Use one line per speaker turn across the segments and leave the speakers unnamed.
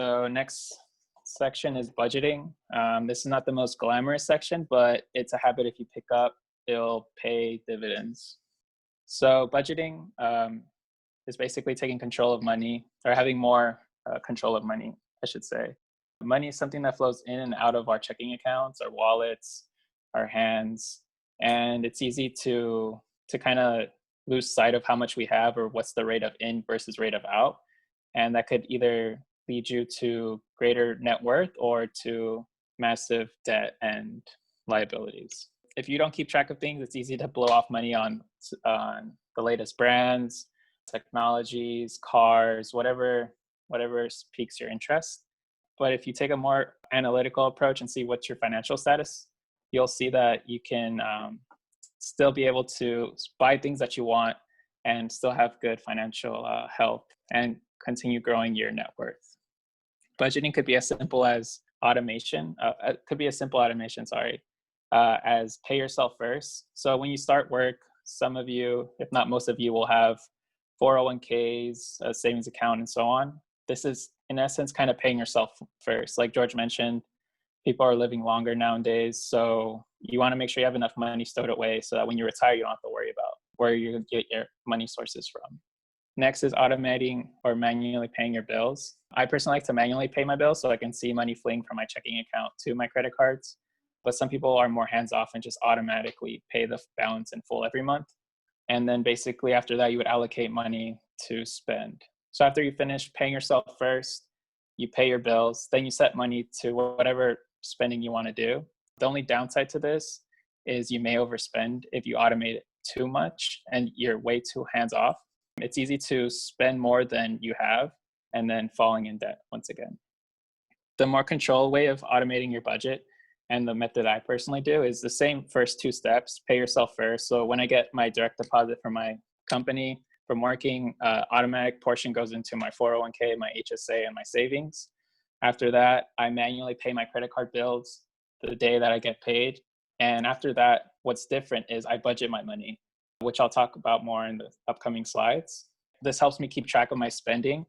So next section is budgeting. This is not the most glamorous section, but it's a habit if you pick up, it'll pay dividends. So budgeting is basically taking control of money, or having more control of money, I should say. Money is something that flows in and out of our checking accounts, our wallets, our hands, and it's easy to kind of lose sight of how much we have or what's the rate of in versus rate of out. And that could either lead you to greater net worth or to massive debt and liabilities. If you don't keep track of things, it's easy to blow off money on the latest brands, technologies, cars, whatever piques your interest. But if you take a more analytical approach and see what's your financial status, you'll see that you can still be able to buy things that you want and still have good financial health and continue growing your net worth. Budgeting could be as simple as automation. As pay yourself first. So when you start work, some of you, if not most of you, will have 401ks, a savings account, and so on. This is, in essence, kind of paying yourself first. Like George mentioned, people are living longer nowadays. So you want to make sure you have enough money stowed away so that when you retire, you don't have to worry about where you get your money sources from. Next is automating or manually paying your bills. I personally like to manually pay my bills so I can see money fleeing from my checking account to my credit cards. But some people are more hands-off and just automatically pay the balance in full every month. And then basically after that, you would allocate money to spend. So after you finish paying yourself first, you pay your bills, then you set money to whatever spending you want to do. The only downside to this is you may overspend if you automate it too much and you're way too hands-off. It's easy to spend more than you have and then falling in debt once again. The more controlled way of automating your budget, and the method I personally do, is the same first two steps. Pay yourself first. So when I get my direct deposit from my company from working, automatic portion goes into my 401k, my HSA, and my savings. After that, I manually pay my credit card bills the day that I get paid. And after that, what's different is I budget my money, which I'll talk about more in the upcoming slides. This helps me keep track of my spending,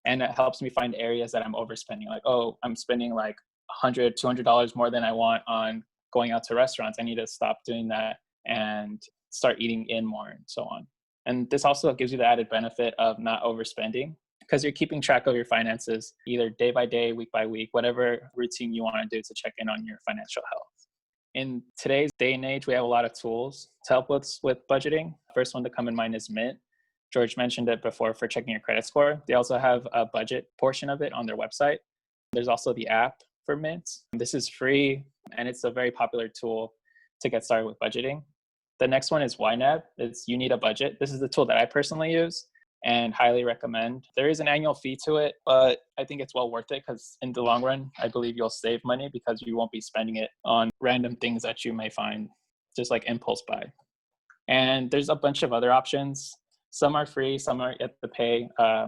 and it helps me find areas that I'm overspending. Like, oh, I'm spending like $100, $200 more than I want on going out to restaurants. I need to stop doing that and start eating in more and so on. And this also gives you the added benefit of not overspending because you're keeping track of your finances either day by day, week by week, whatever routine you want to do to check in on your financial health. In today's day and age, we have a lot of tools to help us with budgeting. First one to come in mind is Mint. George mentioned it before for checking your credit score. They also have a budget portion of it on their website. There's also the app for Mint. This is free, and it's a very popular tool to get started with budgeting. The next one is YNAB. It's You Need a Budget. This is the tool that I personally use and highly recommend. There is an annual fee to it, but I think it's well worth it because in the long run, I believe you'll save money because you won't be spending it on random things that you may find just like impulse buy. And there's a bunch of other options. Some are free, some are you have to pay.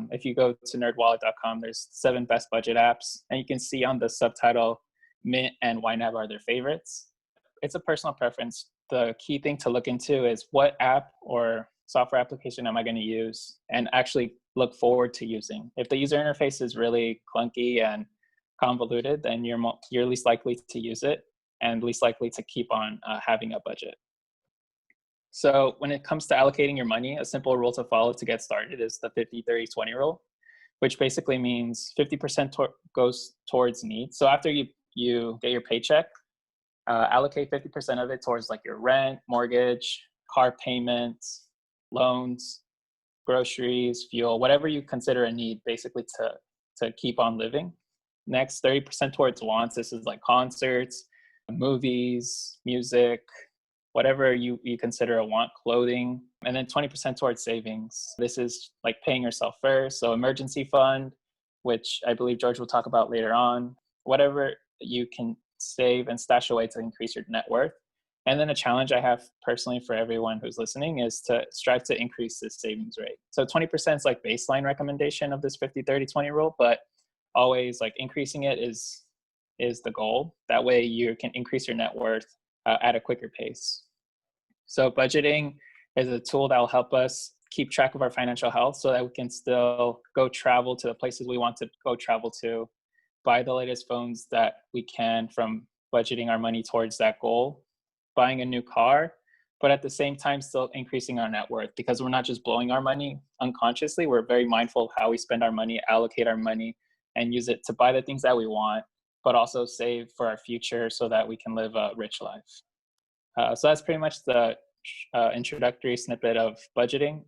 If you go to nerdwallet.com, there's 7 best budget apps, and you can see on the subtitle, Mint and YNAB are their favorites. It's a personal preference. The key thing to look into is what app or software application am I going to use and actually look forward to using. If the user interface is really clunky and convoluted, then you're least likely to use it and least likely to keep on having a budget. So when it comes to allocating your money, a simple rule to follow to get started is the 50-30-20 rule, which basically means 50% goes towards needs. So after you get your paycheck, allocate 50% of it towards like your rent, mortgage, car payments, loans, groceries, fuel, whatever you consider a need basically to keep on living. Next, 30% towards wants. This is like concerts, movies, music, whatever you consider a want, clothing, and then 20% towards savings. This is like paying yourself first. So emergency fund, which I believe George will talk about later on, whatever you can save and stash away to increase your net worth. And then a challenge I have personally for everyone who's listening is to strive to increase this savings rate. So 20% is like baseline recommendation of this 50-30-20 rule, but always like increasing it is the goal. That way you can increase your net worth at a quicker pace. So budgeting is a tool that will help us keep track of our financial health so that we can still go travel to the places we want to go travel to buy the latest phones that we can from budgeting our money towards that goal, buying a new car, but at the same time still increasing our net worth, because we're not just blowing our money unconsciously. We're very mindful of how we spend our money, allocate our money, and use it to buy the things that we want, but also save for our future so that we can live a rich life. So that's pretty much the introductory snippet of budgeting.